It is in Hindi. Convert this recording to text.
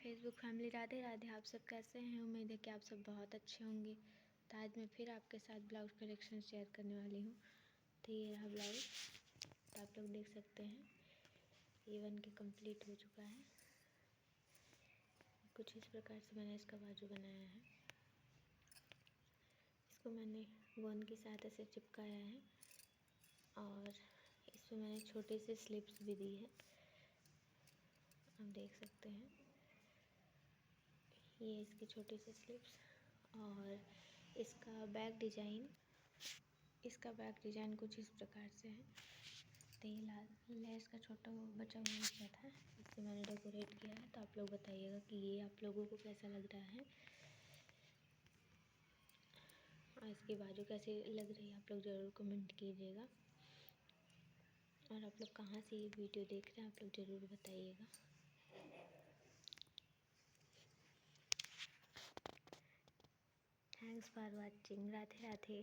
Facebook family, Radhe Radhe. आप सब कैसे हैं? उम्मीद है कि आप सब बहुत अच्छे होंगे। तो आज मैं फिर आपके साथ ब्लाउज कलेक्शन शेयर करने वाली हूँ। तो ये रहा ब्लाउज, तो आप लोग देख सकते हैं ये बन के कंप्लीट हो चुका है। कुछ इस प्रकार से मैंने इसका बाजू बनाया है। इसको मैंने गोंद की सहायता से चिपकाया है और इसमें मैंने छोटे से स्लिप्स भी दी है। आप देख सकते हैं ये इसके छोटे से स्लिप्स। और इसका बैक डिज़ाइन कुछ इस प्रकार से है। तो ये लेस का छोटा वो बचा हुआ हिस्सा था, इससे मैंने डेकोरेट किया है। तो आप लोग बताइएगा कि ये आप लोगों को कैसा लग रहा है और इसकी बाजू कैसी लग रही है, आप लोग ज़रूर कमेंट कीजिएगा। और आप लोग कहाँ से ये वीडियो देख रहे हैं, आप लोग ज़रूर बताइएगा। Thanks for watching. Radhe Radhe.